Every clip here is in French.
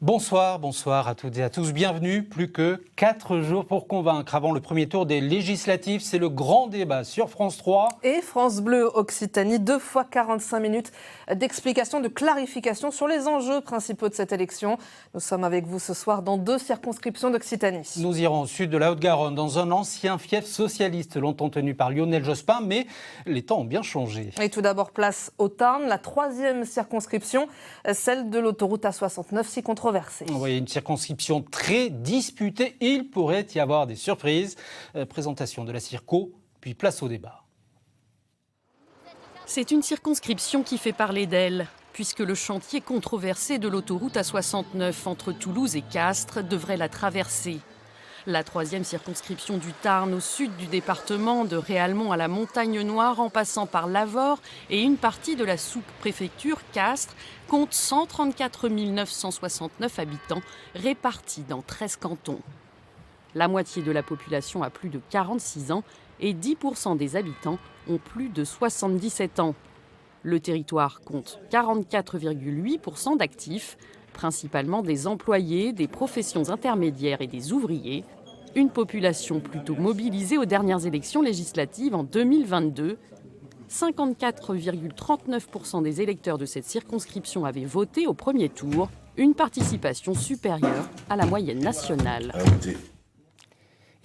Bonsoir à toutes et à tous. Bienvenue. Plus que 4 jours pour convaincre. Avant le premier tour des législatives, c'est le grand débat sur France 3. Et France Bleu Occitanie, 2 fois 45 minutes d'explication, de clarification sur les enjeux principaux de cette élection. Nous sommes avec vous ce soir dans 2 circonscriptions d'Occitanie. Nous irons au sud de la Haute-Garonne, dans un ancien fief socialiste, longtemps tenu par Lionel Jospin, mais les temps ont bien changé. Et tout d'abord, place au Tarn, la 3e circonscription, celle de l'autoroute A69, si controversée. Oui, une circonscription très disputée. Il pourrait y avoir des surprises. Présentation de la circo, puis place au débat. C'est une circonscription qui fait parler d'elle, puisque le chantier controversé de l'autoroute A69 entre Toulouse et Castres devrait la traverser. La 3e circonscription du Tarn, au sud du département, de Réalmont à la Montagne Noire, en passant par Lavore et une partie de la sous-préfecture Castres, compte 134 969 habitants répartis dans 13 cantons. La moitié de la population a plus de 46 ans et 10% des habitants ont plus de 77 ans. Le territoire compte 44,8% d'actifs, principalement des employés, des professions intermédiaires et des ouvriers. Une population plutôt mobilisée aux dernières élections législatives en 2022. 54,39% des électeurs de cette circonscription avaient voté au premier tour, une participation supérieure à la moyenne nationale.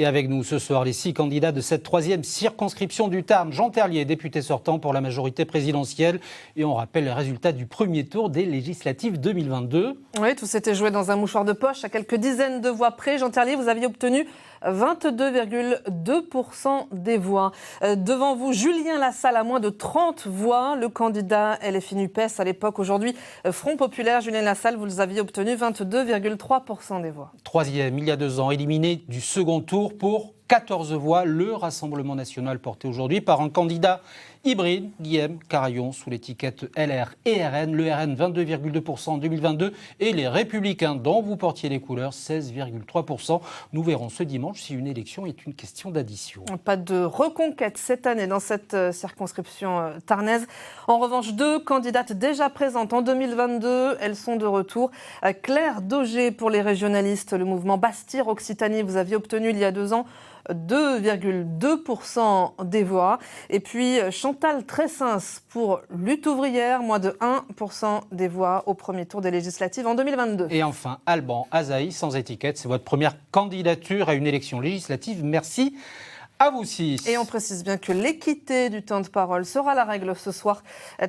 Et avec nous ce soir, les 6 candidats de cette 3e circonscription du Tarn. Jean Terlier, député sortant pour la majorité présidentielle. Et on rappelle les résultats du premier tour des législatives 2022. Oui, tout s'était joué dans un mouchoir de poche à quelques dizaines de voix près. Jean Terlier, vous aviez obtenu 22,2% des voix. Devant vous, Julien Lassalle à moins de 30 voix. Le candidat LFI NUPES à l'époque, aujourd'hui Front Populaire. Julien Lassalle, vous aviez obtenu 22,3% des voix. 3e, il y a 2 ans, éliminé du second tour pour 14 voix. Le Rassemblement national porté aujourd'hui par un candidat hybride, Guillaume Carayon, sous l'étiquette LR et RN. Le RN, 22,2% en 2022 et les Républicains, dont vous portiez les couleurs, 16,3%. Nous verrons ce dimanche si une élection est une question d'addition. Pas de reconquête cette année dans cette circonscription tarnaise. En revanche, 2 candidates déjà présentes en 2022. Elles sont de retour. Claire Dauger pour les régionalistes, le mouvement Bastir Occitanie. Vous aviez obtenu il y a 2 ans 2,2% des voix. Et puis Chantal Tressens pour Lutte ouvrière, moins de 1% des voix au premier tour des législatives en 2022. Et enfin, Alban Azaï, sans étiquette, c'est votre première candidature à une élection législative. Merci à vous 6. Et on précise bien que l'équité du temps de parole sera la règle ce soir,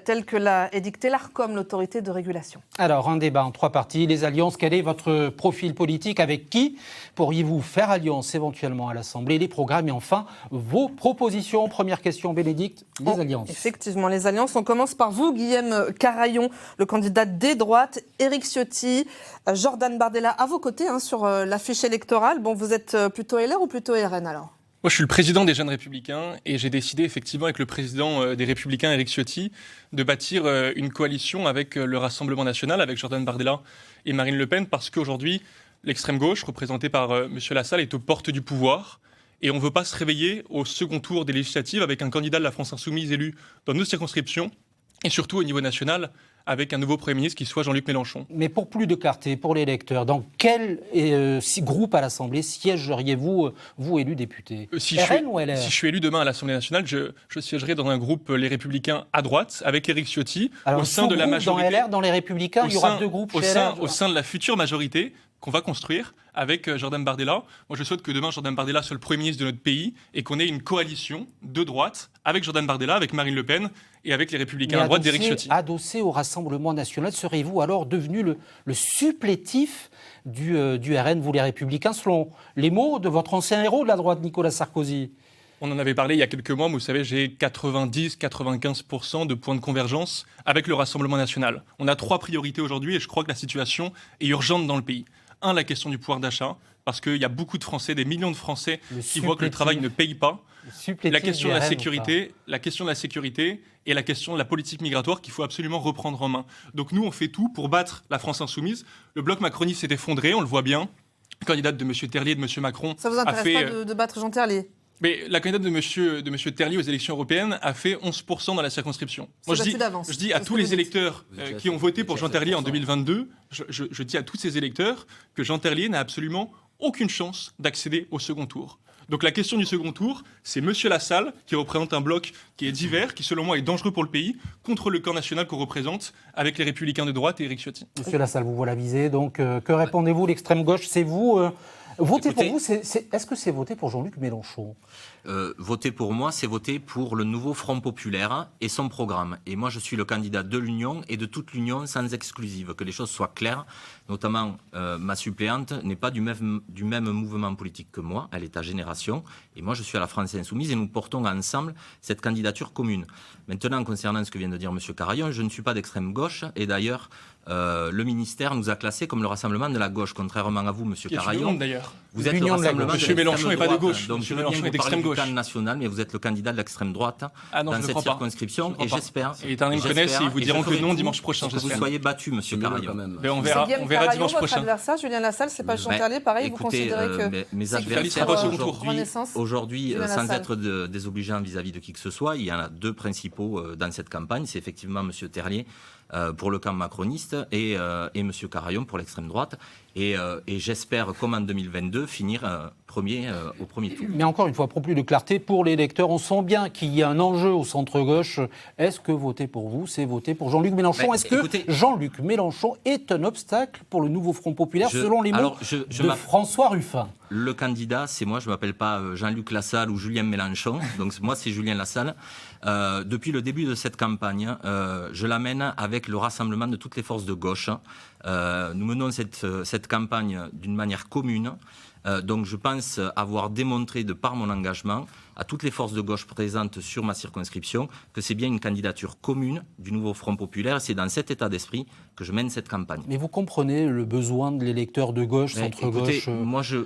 telle que l'a édicté l'ARCOM, l'autorité de régulation. Alors, un débat en 3 parties. Les alliances, quel est votre profil politique? Avec qui pourriez-vous faire alliance éventuellement à l'Assemblée? Les programmes et enfin, vos propositions. Première question, Bénédicte, les alliances. Effectivement, les alliances. On commence par vous, Guillaume Carayon, le candidat des droites, Éric Ciotti, Jordan Bardella à vos côtés sur l'affiche électorale. Bon, vous êtes plutôt LR ou plutôt RN alors? Moi, je suis le président des Jeunes Républicains et j'ai décidé effectivement avec le président des Républicains, Éric Ciotti, de bâtir une coalition avec le Rassemblement National, avec Jordan Bardella et Marine Le Pen, parce qu'aujourd'hui, l'extrême gauche, représentée par M. Lassalle, est aux portes du pouvoir. Et on ne veut pas se réveiller au second tour des législatives avec un candidat de la France Insoumise élu dans nos circonscriptions, et surtout au niveau national, avec un nouveau Premier ministre qui soit Jean-Luc Mélenchon. Mais pour plus de clarté, pour les électeurs, dans quel groupe à l'Assemblée siégeriez-vous, vous élu député? RN ou LR? Si je suis élu demain à l'Assemblée nationale, je siégerai dans un groupe Les Républicains à droite, avec Éric Ciotti, alors, au sein de la majorité. Dans LR, dans Les Républicains, il y aura 2 groupes chez LR. Au sein de la future majorité qu'on va construire avec Jordan Bardella. Moi, je souhaite que demain, Jordan Bardella soit le Premier ministre de notre pays et qu'on ait une coalition de droite avec Jordan Bardella, avec Marine Le Pen et avec les Républicains à droite d'Éric Ciotti. Adossé au Rassemblement national, serez-vous alors devenu le supplétif du RN, vous les Républicains, selon les mots de votre ancien héros de la droite, Nicolas Sarkozy? On en avait parlé il y a quelques mois, mais vous savez, j'ai 90-95% de points de convergence avec le Rassemblement national. On a 3 priorités aujourd'hui et je crois que la situation est urgente dans le pays. 1, la question du pouvoir d'achat, parce qu'il y a beaucoup de Français, des millions de Français qui voient que le travail ne paye pas. La question de la sécurité, et la question de la politique migratoire qu'il faut absolument reprendre en main. Donc nous, on fait tout pour battre la France insoumise. Le bloc macroniste s'est effondré, on le voit bien. La candidate de M. Terlier et de M. Macron. Ça vous intéresse pas de battre Jean Terlier? Mais la candidate de monsieur Terlier aux élections européennes a fait 11% dans la circonscription. Moi, je dis à tous les électeurs qui ont voté pour Jean Terlier en 2022, je dis à tous ces électeurs que Jean Terlier n'a absolument aucune chance d'accéder au second tour. Donc la question du second tour, c'est monsieur Lassalle, qui représente un bloc qui est divers, qui selon moi est dangereux pour le pays, contre le camp national qu'on représente avec les Républicains de droite et Éric Ciotti. Monsieur Lassalle, vous voilà visé, donc que répondez-vous? L'extrême gauche, c'est vous voter pour vous, est-ce que c'est voter pour Jean-Luc Mélenchon? Voter pour moi, c'est voter pour le nouveau Front populaire et son programme. Et moi, je suis le candidat de l'Union et de toute l'Union sans exclusive. Que les choses soient claires, notamment ma suppléante n'est pas du même mouvement politique que moi, elle est à Génération. Et moi, je suis à la France Insoumise et nous portons ensemble cette candidature commune. Maintenant, concernant ce que vient de dire M. Carayon, je ne suis pas d'extrême gauche et d'ailleurs, le ministère nous a classés comme le rassemblement de la gauche, contrairement à vous, M. Carayon. Vous êtes le rassemblement de Mélenchon n'est pas de gauche. Donc, je veux bien vous parler du camp national, mais vous êtes le candidat de l'extrême droite dans cette circonscription. Et j'espère. Et les me connaissent et ils vous diront que non dimanche prochain. Que vous soyez battu, M. Carayon. On verra dimanche prochain. Votre adversaire, Julien Lassalle, c'est pas Jean Terlier, pareil, écoutez, vous considérez que mes adversaires aujourd'hui, sans être désobligeant vis-à-vis de qui que ce soit, il y en a deux principaux dans cette campagne. C'est effectivement M. Terlier pour le camp macroniste et M. Carayon pour l'extrême droite. Et j'espère, comme en 2022, finir au premier tour. Mais encore une fois, pour plus de clarté, pour les électeurs, on sent bien qu'il y a un enjeu au centre-gauche. Est-ce que voter pour vous, c'est voter pour Jean-Luc Mélenchon? Est-ce que Jean-Luc Mélenchon est un obstacle pour le nouveau Front populaire, selon les mots de François Ruffin? Le candidat, c'est moi, je ne m'appelle pas Jean-Luc Lassalle ou Julien Mélenchon, donc moi c'est Julien Lassalle. Depuis le début de cette campagne, je l'amène avec le rassemblement de toutes les forces de gauche. Nous menons cette campagne d'une manière commune. Donc je pense avoir démontré de par mon engagement à toutes les forces de gauche présentes sur ma circonscription que c'est bien une candidature commune du nouveau Front populaire et c'est dans cet état d'esprit que je mène cette campagne. Mais vous comprenez le besoin de l'électeur de gauche, centre-gauche moi je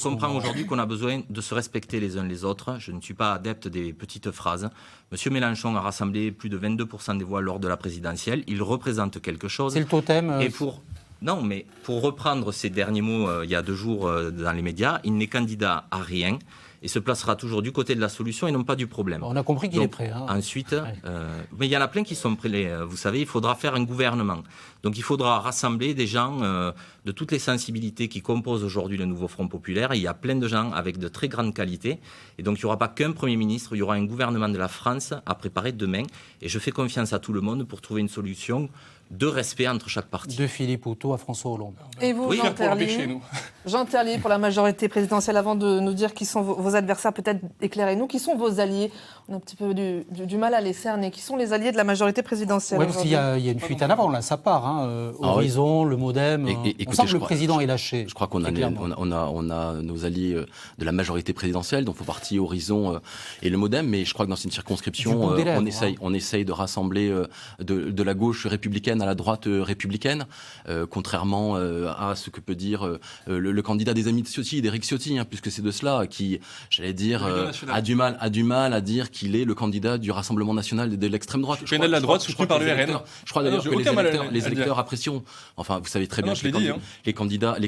comprends aujourd'hui qu'on a besoin de se respecter les uns les autres. Je ne suis pas adepte des petites phrases. Monsieur Mélenchon a rassemblé plus de 22% des voix lors de la présidentielle. Il représente quelque chose. C'est le totem. Non, mais pour reprendre ces derniers mots il y a 2 jours dans les médias, il n'est candidat à rien et se placera toujours du côté de la solution et non pas du problème. On a compris qu'il est prêt. Ensuite, mais il y en a plein qui sont prêts. Vous savez, il faudra faire un gouvernement. Donc il faudra rassembler des gens de toutes les sensibilités qui composent aujourd'hui le nouveau Front populaire. Et il y a plein de gens avec de très grandes qualités. Et donc il n'y aura pas qu'un Premier ministre, il y aura un gouvernement de la France à préparer demain. Et je fais confiance à tout le monde pour trouver une solution de respect entre chaque parti. De Philippe Auto à François Hollande. Et vous, Jean Terlier, pour la majorité présidentielle, avant de nous dire qui sont vos adversaires, peut-être éclairez-nous, qui sont vos alliés? On a un petit peu du mal à les cerner. Qui sont les alliés de la majorité présidentielle? Oui, parce qu'il y a une fuite en avant, là, ça part. Horizon, le Modem. On sent que le président est lâché. Je crois qu'on a nos alliés de la majorité présidentielle, dont font partie Horizon et le Modem, mais je crois que dans une circonscription, on essaye de rassembler de la gauche républicaine à la droite républicaine, contrairement à ce que peut dire le candidat des amis de Ciotti, d'Éric Ciotti, puisque c'est de cela qui, j'allais dire, a du mal à dire qu'il est le candidat du Rassemblement national de l'extrême droite. Je crois de la droite soutenu par le RN. Je crois d'ailleurs que les électeurs apprécient. Enfin, vous savez très bien que les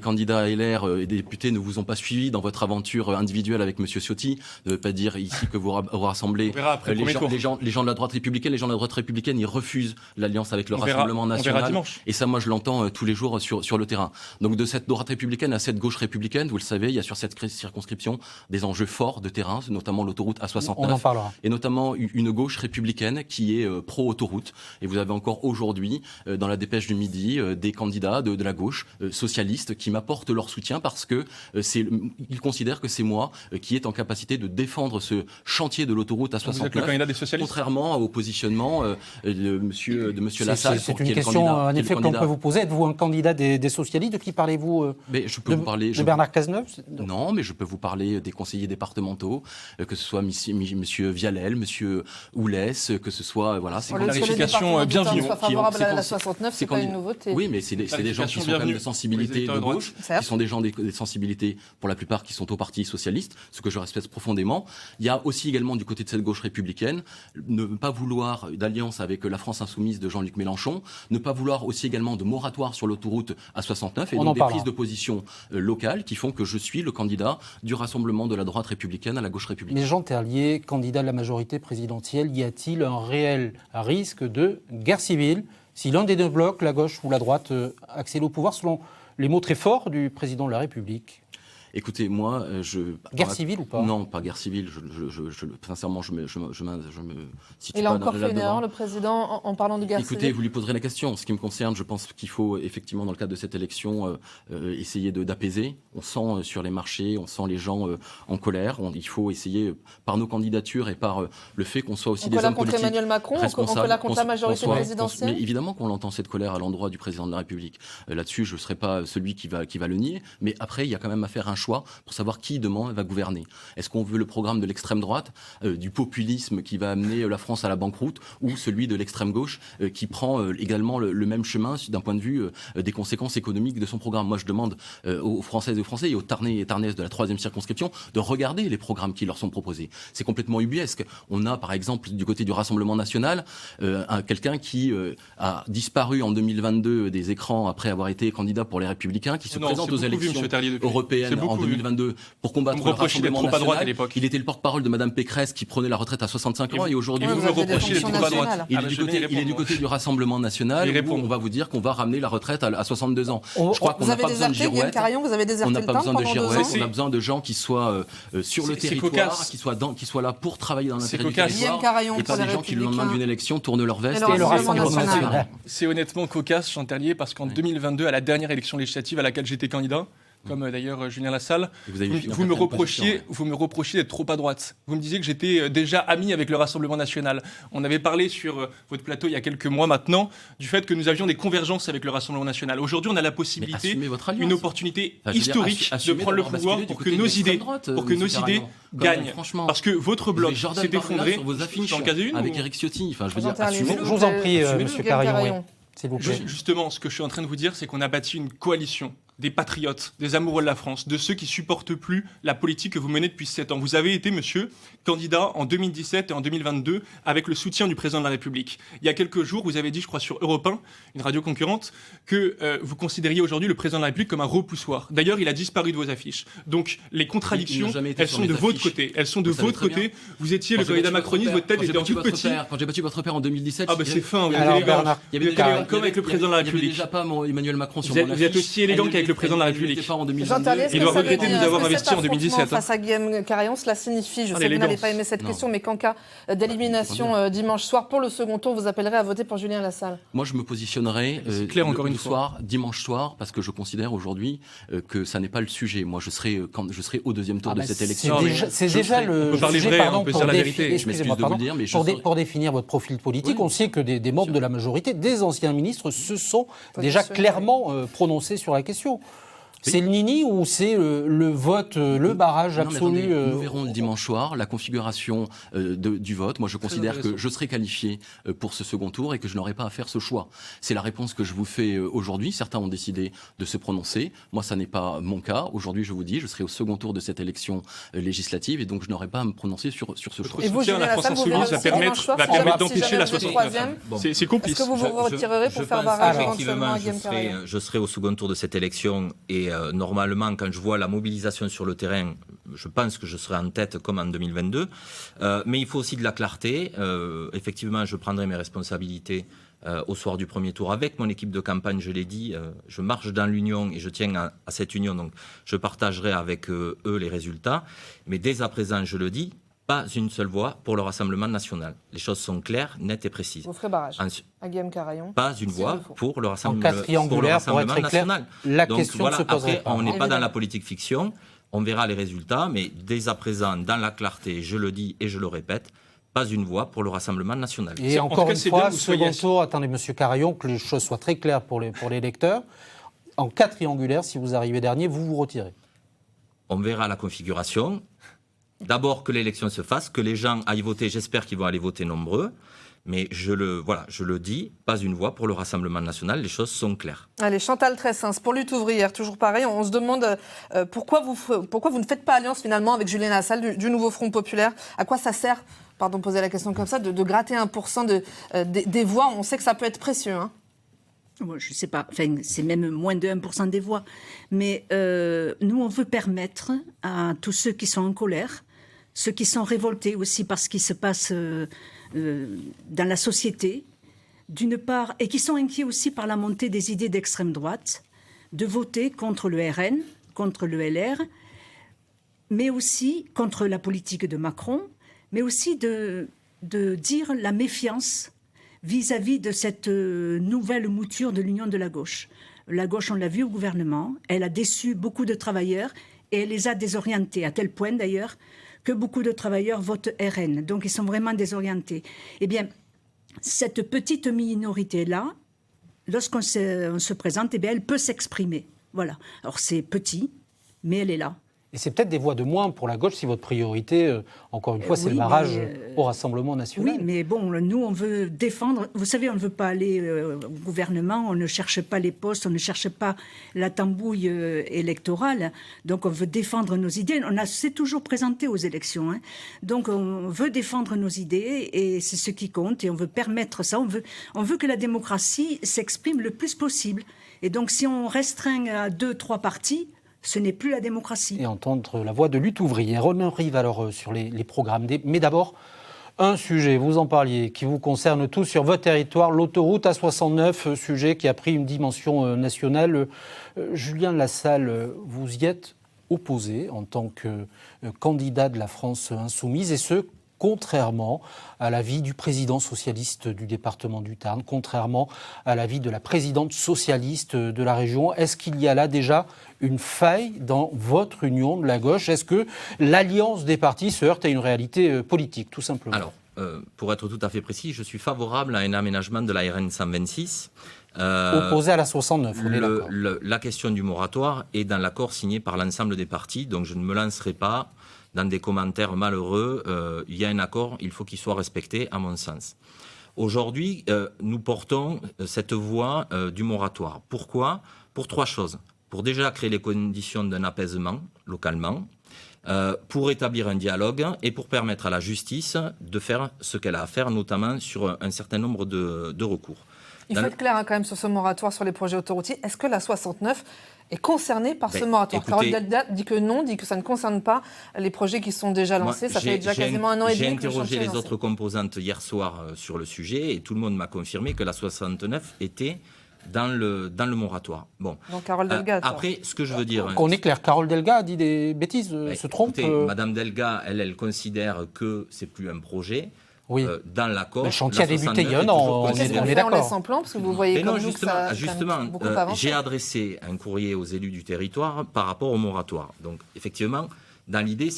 candidats LR et députés ne vous ont pas suivi dans votre aventure individuelle avec M. Ciotti. Ne veut pas dire ici que vous rassemblez les gens de la droite républicaine. Les gens de la droite républicaine, ils refusent l'alliance avec le Rassemblement national. Et ça, moi, je l'entends tous les jours sur le terrain. Donc, de cette droite républicaine à cette gauche républicaine, vous le savez, il y a sur cette circonscription des enjeux forts de terrain, notamment l'autoroute A69. On en parlera. Et notamment une gauche républicaine qui est pro-autoroute. Et vous avez encore aujourd'hui, dans la dépêche du midi, des candidats de la gauche socialiste qui m'apportent leur soutien parce que ils considèrent que c'est moi qui est en capacité de défendre ce chantier de l'autoroute A69. Vous êtes le candidat des socialistes ? Contrairement au positionnement de monsieur Lassalle. C'est une question, en effet, qu'on peut vous poser. Êtes-vous un candidat des socialistes? De qui parlez-vous? De Bernard Cazeneuve? Non, mais je peux vous parler des conseillers départementaux, que ce soit monsieur Vialel, monsieur Oulès, que ce soit... Voilà, c'est une clarification bienvenue. Favorable à la 69, c'est pas une nouveauté. Oui, mais c'est des gens qui sont quand même de sensibilité de gauche, qui sont des gens des sensibilités, pour la plupart, qui sont au Parti socialiste, ce que je respecte profondément. Il y a aussi également, du côté de cette gauche républicaine, ne pas vouloir d'alliance avec la France insoumise de Jean-Luc Mélenchon, ne pas vouloir aussi également de moratoire sur l'autoroute A69 et donc des prises de position locales qui font que je suis le candidat du rassemblement de la droite républicaine à la gauche républicaine. Mais Jean Terlier, candidat de la majorité présidentielle, y a-t-il un réel risque de guerre civile si l'un des deux blocs, la gauche ou la droite, accède au pouvoir, selon les mots très forts du président de la République? Écoutez, moi, guerre civile ou pas? Non, pas guerre civile. Sincèrement, je me situe Il a pas encore fait une erreur, le président, en parlant de guerre civile. Écoutez, vous lui poserez la question. En ce qui me concerne, je pense qu'il faut effectivement, dans le cadre de cette élection, essayer d'apaiser. On sent sur les marchés, on sent les gens en colère. Il faut essayer, par nos candidatures et par le fait qu'on soit aussi des hommes politiques Emmanuel Macron, on peut la contre la majorité présidentielle. Mais évidemment qu'on l'entend cette colère à l'endroit du président de la République. Là-dessus, je ne serai pas celui qui va le nier. Mais après, il y a quand même à faire un choix pour savoir qui demain va gouverner. Est-ce qu'on veut le programme de l'extrême droite, du populisme qui va amener la France à la banqueroute, ou celui de l'extrême gauche qui prend également le même chemin d'un point de vue des conséquences économiques de son programme? Moi, je demande aux Françaises et aux Français et aux Tarnais et Tarnaises de la 3e circonscription de regarder les programmes qui leur sont proposés. C'est complètement ubuesque. On a, par exemple, du côté du Rassemblement national, quelqu'un qui a disparu en 2022 des écrans après avoir été candidat pour les Républicains, qui se présente aux élections européennes en 2022 pour combattre le Rassemblement national. Il était le porte-parole de Mme Pécresse qui prenait la retraite à 65 ans et aujourd'hui vous me reprochez d'être trop à droite. Il est du côté du Rassemblement national où on va vous dire qu'on va ramener la retraite à 62 ans. Je crois qu'on n'a pas besoin de girouettes. On n'a pas besoin de girouettes. On a besoin de gens qui soient sur le territoire, qui soient là pour travailler dans l'intérêt du territoire et pas des gens qui, le lendemain d'une élection, tournent leur veste et le Rassemblement national. C'est honnêtement cocasse, Jean Terlier, parce qu'en 2022, à la dernière élection législative à laquelle j'étais candidat, comme d'ailleurs Julien Lassalle, vous me reprochiez d'être trop à droite. Vous me disiez que j'étais déjà ami avec le Rassemblement national. On avait parlé sur votre plateau il y a quelques mois maintenant du fait que nous avions des convergences avec le Rassemblement national. Aujourd'hui, on a la possibilité, une opportunité historique de prendre le pouvoir pour que nos idées gagnent. Parce que votre bloc s'est effondré dans le cas d'une avec Éric Ciotti. Je vous en prie, Monsieur Carayon. Justement, ce que je suis en train de vous dire, c'est qu'on a bâti une coalition des patriotes, des amoureux de la France, de ceux qui supportent plus la politique que vous menez depuis 7 ans. Vous avez été, monsieur, candidat en 2017 et en 2022 avec le soutien du président de la République. Il y a quelques jours, vous avez dit, je crois, sur Europe 1, une radio concurrente, que vous considériez aujourd'hui le président de la République comme un repoussoir. D'ailleurs, il a disparu de vos affiches. Donc, les contradictions, elles sont de votre côté. Elles sont de votre côté. Vous étiez le candidat macroniste, votre tête était en tout petit. Quand j'ai battu votre père en 2017... Ah bah c'est fin, vous êtes élégant comme avec le président de la République. Il n'y avait déjà pas Emmanuel Macron sur mon affiche. Vous êtes aussi élégant qu'avec le président de la République. Il doit regretter de nous avoir investis en 2017. Face à Guillaume Carayon, cela signifie, je sais que vous n'avez pas aimé cette question, mais qu'en cas d'élimination dimanche soir, pour le second tour, vous appellerez à voter pour Julien Lassalle? Moi, je me positionnerai dimanche soir, parce que je considère aujourd'hui que ça n'est pas le sujet. Moi, je serai au deuxième tour de cette élection. C'est déjà le sujet, pardon, pour définir votre profil politique. On sait que des membres de la majorité, des anciens ministres, se sont déjà clairement prononcés sur la question. C'est le nini ou c'est le vote, le barrage absolu Nous verrons le dimanche soir la configuration du vote. Moi, je considère que je serai qualifié pour ce second tour et que je n'aurai pas à faire ce choix. C'est la réponse que je vous fais aujourd'hui. Certains ont décidé de se prononcer. Moi, ça n'est pas mon cas. Aujourd'hui, je vous dis, je serai au second tour de cette élection législative et donc je n'aurai pas à me prononcer sur ce choix. Et vous, Julien Lassalle, vous verrez aussi dimanche soir, d'empêcher la 69e. C'est complice. Est-ce que vous vous retirerez pour faire barrage éventuellement à Guillaume Carayon? Je serai au second tour de cette élection et normalement, quand je vois la mobilisation sur le terrain, je pense que je serai en tête comme en 2022. Mais il faut aussi de la clarté. Effectivement, je prendrai mes responsabilités au soir du premier tour avec mon équipe de campagne, je l'ai dit. Je marche dans l'union et je tiens à cette union. Donc, je partagerai avec eux les résultats. Mais dès à présent, je le dis, pas une seule voix pour le Rassemblement national. Les choses sont claires, nettes et précises. Vous ferez barrage à Guillaume Carayon. Pas une voix pour le Rassemblement national. La question se poserait. Après, on n'est pas dans la politique fiction. On verra les résultats, mais dès à présent, dans la clarté, je le dis et je le répète, pas une voix pour le Rassemblement national. Et encore une fois, second tour, attendez, Monsieur Carayon, que les choses soient très claires pour les lecteurs. En cas triangulaire, si vous arrivez dernier, vous vous retirez. On verra la configuration. D'abord que l'élection se fasse, que les gens aillent voter. J'espère qu'ils vont aller voter nombreux. Mais je le dis, pas une voix pour le Rassemblement national. Les choses sont claires. Allez, Chantal Tressens, pour Lutte ouvrière, toujours pareil. On se demande pourquoi vous ne faites pas alliance finalement avec Julien Lassalle du Nouveau Front Populaire. À quoi ça sert, pardon, poser la question comme ça, de gratter 1% des voix? On sait que ça peut être précieux. Hein. Je ne sais pas, enfin, c'est même moins de 1% des voix. Mais nous, on veut permettre à tous ceux qui sont en colère, ceux qui sont révoltés aussi par ce qui se passe dans la société, d'une part, et qui sont inquiets aussi par la montée des idées d'extrême droite, de voter contre le RN, contre le LR, mais aussi contre la politique de Macron, mais aussi de dire la méfiance vis-à-vis de cette nouvelle mouture de l'union de la gauche. La gauche, on l'a vu au gouvernement, elle a déçu beaucoup de travailleurs et elle les a désorientés, à tel point d'ailleurs que beaucoup de travailleurs votent RN. Donc ils sont vraiment désorientés. Eh bien, cette petite minorité-là, lorsqu'on se présente, eh bien, elle peut s'exprimer. Voilà. Alors c'est petit, mais elle est là. Et c'est peut-être des voix de moins pour la gauche si votre priorité, encore une fois, c'est le barrage au Rassemblement national. Oui, mais bon, nous, on veut défendre... Vous savez, on ne veut pas aller au gouvernement, on ne cherche pas les postes, on ne cherche pas la tambouille électorale. Donc, on veut défendre nos idées. On s'est toujours présenté aux élections. Donc, on veut défendre nos idées et c'est ce qui compte. Et on veut permettre ça. On veut que la démocratie s'exprime le plus possible. Et donc, si on restreint à 2-3 partis... ce n'est plus la démocratie. Et entendre la voix de lutte ouvrière. On arrive alors sur les programmes. Mais d'abord, un sujet, vous en parliez, qui vous concerne tous sur votre territoire, l'autoroute A69, sujet qui a pris une dimension nationale. Julien Lassalle, vous y êtes opposé en tant que candidat de la France insoumise, et ce, contrairement à l'avis du président socialiste du département du Tarn, contrairement à l'avis de la présidente socialiste de la région. Est-ce qu'il y a là déjà une faille dans votre union de la gauche? Est-ce que l'alliance des partis se heurte à une réalité politique, tout simplement? Alors, pour être tout à fait précis, je suis favorable à un aménagement de la RN 126. Opposé à la 69, on est d'accord. La question du moratoire est dans l'accord signé par l'ensemble des partis, donc je ne me lancerai pas dans des commentaires malheureux. Il y a un accord, il faut qu'il soit respecté, à mon sens. Aujourd'hui, nous portons cette voie du moratoire. Pourquoi? Pour 3 choses. Pour déjà créer les conditions d'un apaisement localement, pour établir un dialogue et pour permettre à la justice de faire ce qu'elle a à faire, notamment sur un certain nombre de recours. Il faut être clair quand même sur ce moratoire sur les projets autoroutiers. Est-ce que la 69 est concernée par ce moratoire? Carole Delga dit que non, dit que ça ne concerne pas les projets qui sont déjà lancés. Ça fait déjà quasiment un an et demi. J'ai interrogé les autres composantes hier soir sur le sujet et tout le monde m'a confirmé que la 69 était dans le moratoire. Bon. Donc Carole Delga. Après, ce que je veux dire... Qu'on est clair, Carole Delga a dit des bêtises, se trompe. Écoutez, Madame Delga, elle considère que c'est plus un projet. Oui. Dans l'accord. Le chantier a débuté il y a un an, on est d'accord. On laisse en plan, parce que vous voyez comme nous que ça a beaucoup avancé. J'ai adressé un courrier aux élus du territoire par rapport au moratoire. Donc, effectivement, dans l'idée,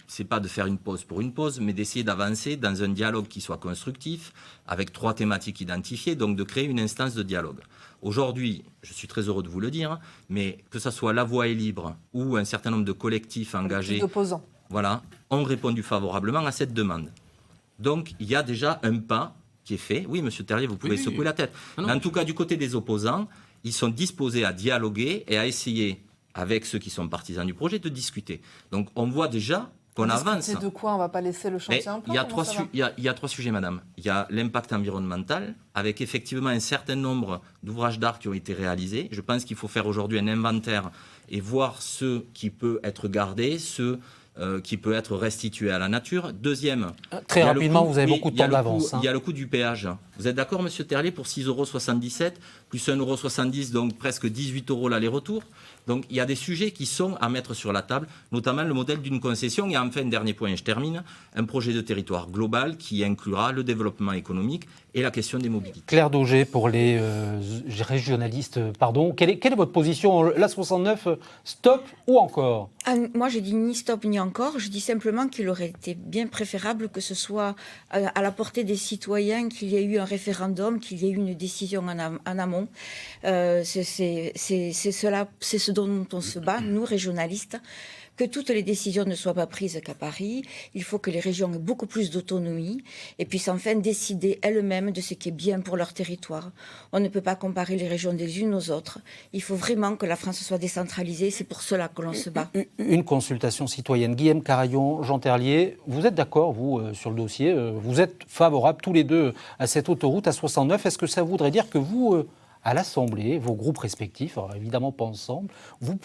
c'est pas de faire une pause pour une pause, mais d'essayer d'avancer dans un dialogue qui soit constructif, avec 3 thématiques identifiées, donc de créer une instance de dialogue. Aujourd'hui, je suis très heureux de vous le dire, mais que ce soit La Voix est libre ou un certain nombre de collectifs engagés, d'opposants, voilà, ont répondu favorablement à cette demande. Donc, il y a déjà un pas qui est fait. Oui, Monsieur Terlier, vous pouvez secouer la tête. Mais en tout cas, du côté des opposants, ils sont disposés à dialoguer et à essayer, avec ceux qui sont partisans du projet, de discuter. Donc, on voit déjà qu'on avance. C'est de quoi? On ne va pas laisser le chantier en plan? Il y a 3 sujets, madame. Il y a l'impact environnemental, avec effectivement un certain nombre d'ouvrages d'art qui ont été réalisés. Je pense qu'il faut faire aujourd'hui un inventaire et voir ce qui peut être gardé, ce qui peut être restitué à la nature. Deuxième... Très rapidement, vous avez beaucoup de temps d'avance. Il y a le coût du péage. Vous êtes d'accord, Monsieur Terlier, pour 6,77 €, plus 1,70 €, donc presque 18 € l'aller-retour. Donc il y a des sujets qui sont à mettre sur la table, notamment le modèle d'une concession. Et enfin, dernier point, et je termine, un projet de territoire global qui inclura le développement économique et la question des mobilités. Claire Dauger, pour les régionalistes, pardon. Quelle est votre position? La 69, stop ou encore? Moi, je dis ni stop ni encore. Je dis simplement qu'il aurait été bien préférable que ce soit à la portée des citoyens, qu'il y ait eu un référendum, qu'il y ait eu une décision en amont. C'est ce dont on se bat, nous, régionalistes, que toutes les décisions ne soient pas prises qu'à Paris. Il faut que les régions aient beaucoup plus d'autonomie et puissent enfin décider elles-mêmes de ce qui est bien pour leur territoire. On ne peut pas comparer les régions des unes aux autres. Il faut vraiment que la France soit décentralisée. C'est pour cela que l'on se bat. Une consultation citoyenne. Guillaume Carayon, Jean Terlier, vous êtes d'accord, vous, sur le dossier? Vous êtes favorables tous les deux à cette autoroute A69. Est-ce que ça voudrait dire que vous... à l'Assemblée, vos groupes respectifs, alors évidemment pas ensemble, vous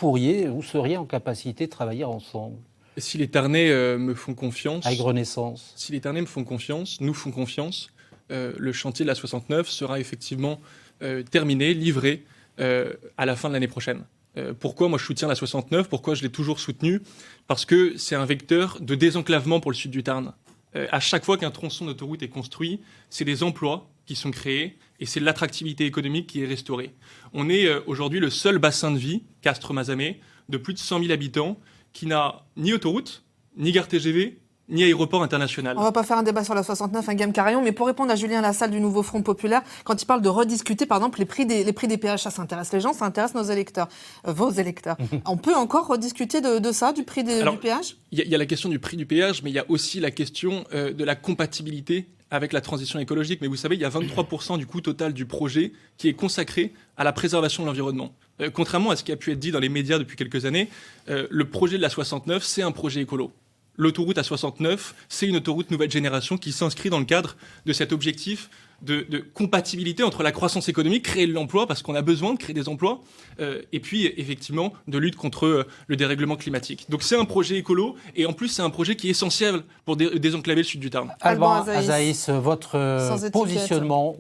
seriez en capacité de travailler ensemble? Si les Tarnais me font confiance... Avec Renaissance. Si les Tarnais me font confiance, nous font confiance, le chantier de la 69 sera effectivement terminé, livré à la fin de l'année prochaine. Pourquoi moi je soutiens la 69 ? Pourquoi je l'ai toujours soutenu ? Parce que c'est un vecteur de désenclavement pour le sud du Tarn. À chaque fois qu'un tronçon d'autoroute est construit, c'est des emplois qui sont créés et c'est l'attractivité économique qui est restaurée. On est aujourd'hui le seul bassin de vie, Castres-Mazamet, de plus de 100 000 habitants, qui n'a ni autoroute, ni gare TGV, ni aéroport international. On ne va pas faire un débat sur la 69, Guillaume Carayon, mais pour répondre à Julien Lassalle du Nouveau Front Populaire, quand il parle de rediscuter, par exemple, les prix des péages, ça intéresse les gens, ça intéresse nos électeurs, vos électeurs. On peut encore rediscuter de ça, du prix du péage ? Il y a la question du prix du péage, mais il y a aussi la question de la compatibilité avec la transition écologique. Mais vous savez, il y a 23% du coût total du projet qui est consacré à la préservation de l'environnement. Contrairement à ce qui a pu être dit dans les médias depuis quelques années, le projet de la 69, c'est un projet écolo. L'autoroute A69, c'est une autoroute nouvelle génération qui s'inscrit dans le cadre de cet objectif de compatibilité entre la croissance économique, créer de l'emploi, parce qu'on a besoin de créer des emplois, et puis effectivement de lutte contre le dérèglement climatique. Donc c'est un projet écolo, et en plus c'est un projet qui est essentiel pour désenclaver le sud du Tarn. Alban Azaïs, votre positionnement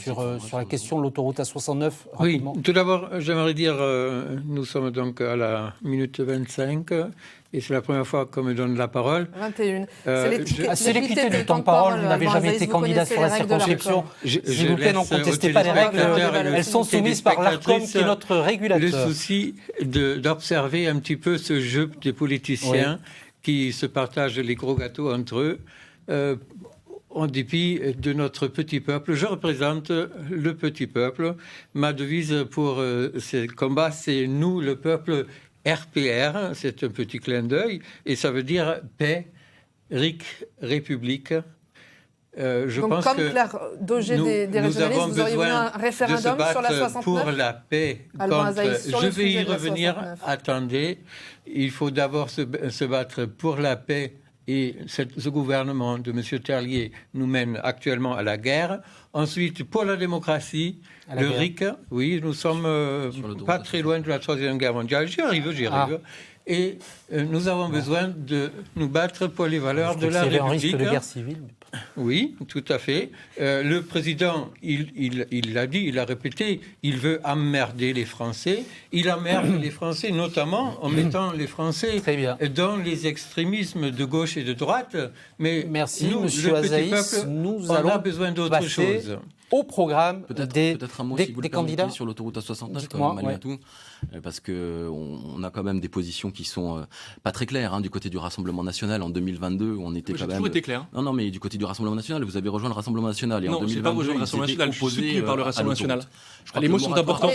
sur la question de l'autoroute A69 rapidement. Oui, tout d'abord j'aimerais dire, nous sommes donc à la minute 25, et c'est la première fois qu'on me donne la parole. 21. C'est l'équité du temps de parole. Vous n'avez jamais été candidat sur la circonscription. S'il vous plaît, n'en contestez pas les règles. Elles sont soumises par l'ARCOM, qui est notre régulateur. Le souci d'observer un petit peu ce jeu des politiciens qui se partagent les gros gâteaux entre eux. En dépit de notre petit peuple. Je représente le petit peuple. Ma devise pour ce combat, c'est « Nous, le peuple ». RPR, c'est un petit clin d'œil, et ça veut dire paix, République. Je donc, pense comme que Claire Daugé des régionalistes, vous auriez voulu un référendum sur la 69 pour la paix. Je vais y revenir. Attendez, il faut d'abord se battre pour la paix. Et ce gouvernement de M. Terlier nous mène actuellement à la guerre. Ensuite, pour la démocratie, le RIC, oui, nous sommes pas très loin de la Troisième Guerre mondiale. J'y arrive. Et nous avons besoin de nous battre pour les valeurs de la République. Un risque de guerre civile. Oui, tout à fait. Le président, il l'a dit, il l'a répété, il veut emmerder les Français. Il emmerde les Français, notamment en mettant les Français dans les extrémismes de gauche et de droite. Mais merci, nous, monsieur Azaïs. On a besoin d'autre chose. Au programme peut-être un mot, si vous des candidats sur l'autoroute A69, malgré tout, parce qu'on a quand même des positions qui sont pas très claires du côté du Rassemblement National. En 2022, on était quand même... toujours été clair. Non, mais du côté du Rassemblement National, vous avez rejoint le Rassemblement National. Et non, en 2022, je n'ai pas rejoint le Rassemblement National, je suis soutenu par le Rassemblement National. Les mots sont importants.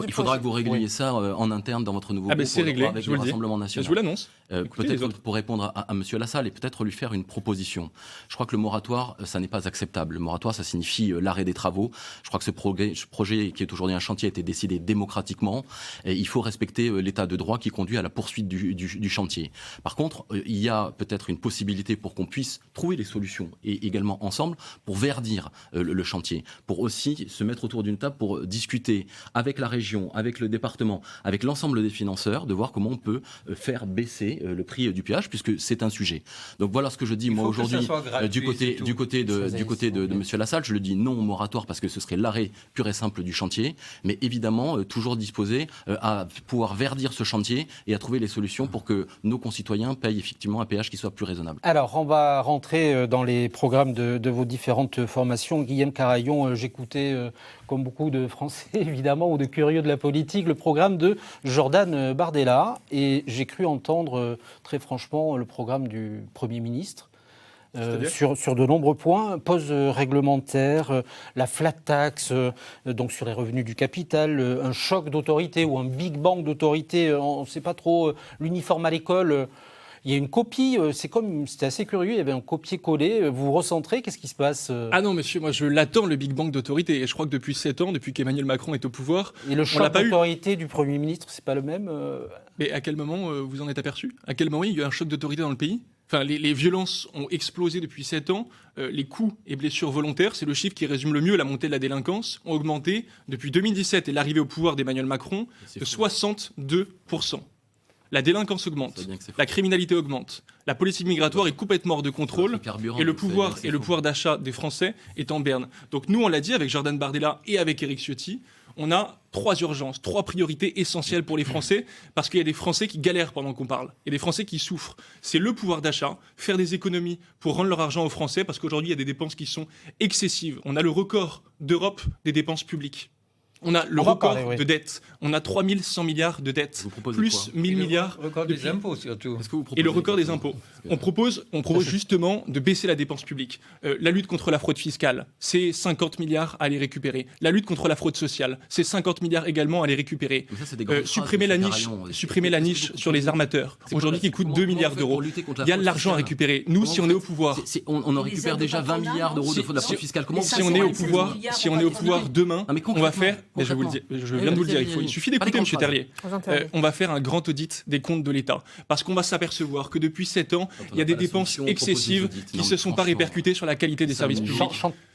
Il faudra que vous régliez ça en interne dans votre nouveau groupe avec le Rassemblement National. Je vous l'annonce. Peut-être pour répondre à M. Lassalle et peut-être lui faire une proposition. Je crois que le moratoire, ça n'est pas acceptable. Le moratoire, ça signifie l'arrêt des travaux. Je crois que ce projet qui est aujourd'hui un chantier a été décidé démocratiquement. Et il faut respecter l'état de droit qui conduit à la poursuite du chantier. Par contre, il y a peut-être une possibilité pour qu'on puisse trouver des solutions et également ensemble pour verdir le chantier, pour aussi se mettre autour d'une table pour discuter avec la région, avec le département, avec l'ensemble des financeurs, de voir comment on peut faire baisser le prix du péage, puisque c'est un sujet. Donc voilà ce que je dis moi aujourd'hui du côté de M. Lassalle. Je le dis non au moratoire parce que ce serait l'arrêt pur et simple du chantier, mais évidemment toujours disposé à pouvoir verdir ce chantier et à trouver les solutions pour que nos concitoyens payent effectivement un péage qui soit plus raisonnable. Alors on va rentrer dans les programmes de vos différentes formations. Guillaume Carayon, j'écoutais comme beaucoup de Français évidemment ou de curieux de la politique le programme de Jordan Bardella et j'ai cru entendre très franchement le programme du Premier ministre sur de nombreux points, pause réglementaire, la flat tax, donc sur les revenus du capital, un choc d'autorité ou un big bang d'autorité, on ne sait pas trop, l'uniforme à l'école. Il y a une copie, c'était assez curieux, il y avait un copier-coller, vous recentrez, qu'est-ce qui se passe Ah non, monsieur, moi je l'attends, le Big Bang d'autorité, et je crois que depuis 7 ans, depuis qu'Emmanuel Macron est au pouvoir, et le choc d'autorité du Premier ministre, c'est pas le même Mais à quel moment vous en êtes aperçu ? À quel moment il y a eu un choc d'autorité dans le pays ? Enfin, les violences ont explosé depuis 7 ans. Les coups et blessures volontaires, c'est le chiffre qui résume le mieux la montée de la délinquance, ont augmenté depuis 2017 et l'arrivée au pouvoir d'Emmanuel Macron de 62%. La délinquance augmente, la criminalité augmente, la politique migratoire est complètement hors de contrôle et le pouvoir d'achat des Français est en berne. Donc nous, on l'a dit avec Jordan Bardella et avec Éric Ciotti, on a 3 urgences, 3 priorités essentielles pour les Français, parce qu'il y a des Français qui galèrent pendant qu'on parle, il y a des Français qui souffrent. C'est le pouvoir d'achat, faire des économies pour rendre leur argent aux Français, parce qu'aujourd'hui, il y a des dépenses qui sont excessives. On a le record d'Europe des dépenses publiques. On a le record de dette. On a 3100 milliards de dettes, plus 1000 milliards. Le record des impôts, surtout. Et le record des impôts. On propose justement de baisser la dépense publique. La lutte contre la fraude fiscale, c'est 50 milliards à les récupérer. La lutte contre la fraude sociale, c'est 50 milliards également à les récupérer. Supprimer la niche sur les armateurs, aujourd'hui qui coûte 2 milliards d'euros. Il y a de l'argent à récupérer. Nous, si on est au pouvoir... On en récupère déjà 20 milliards d'euros de la fraude fiscale. Si on est au pouvoir demain, on va faire... Mais je viens de vous le dire, il suffit d'écouter M. Terlier. On va faire un grand audit des comptes de l'État. Parce qu'on va s'apercevoir que depuis 7 ans, il y a des dépenses excessives qui ne se sont pas répercutées sur la qualité des services publics.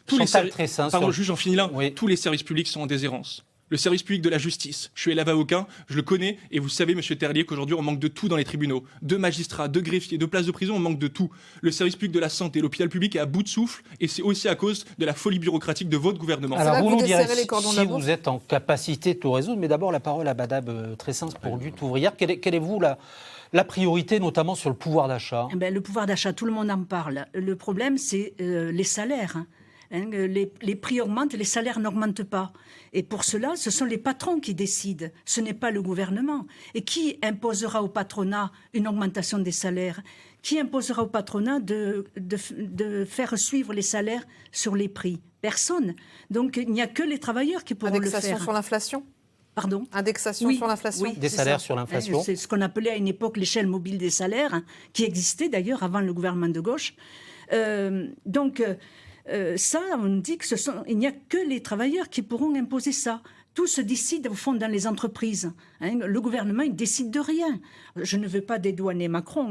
J'en finis là. Tous les services publics sont en déshérence. Le service public de la justice, je suis élève avocat, je le connais, et vous savez, M. Terlier, qu'aujourd'hui, on manque de tout dans les tribunaux. De magistrats, de greffiers, de places de prison, on manque de tout. Le service public de la santé, l'hôpital public est à bout de souffle, et c'est aussi à cause de la folie bureaucratique de votre gouvernement. Alors, vous nous direz si vous êtes en capacité de tout résoudre, mais d'abord, la parole à Badab Tressens pour Lutte ouvrière. Quelle est vous la priorité, notamment sur le pouvoir d'achat? Le pouvoir d'achat, tout le monde en parle. Le problème, c'est les salaires. Les prix augmentent, les salaires n'augmentent pas. Et pour cela, ce sont les patrons qui décident. Ce n'est pas le gouvernement. Et qui imposera au patronat une augmentation des salaires? Qui imposera au patronat de faire suivre les salaires sur les prix? Personne. Donc il n'y a que les travailleurs qui pourront le faire. Indexation sur l'inflation? Pardon? Indexation sur l'inflation? Oui, des salaires sur l'inflation. C'est ce qu'on appelait à une époque l'échelle mobile des salaires, qui existait d'ailleurs avant le gouvernement de gauche. Ça, on dit qu'il n'y a que les travailleurs qui pourront imposer ça. Tout se décide, au fond, dans les entreprises. Le gouvernement, il décide de rien. Je ne veux pas dédouaner Macron,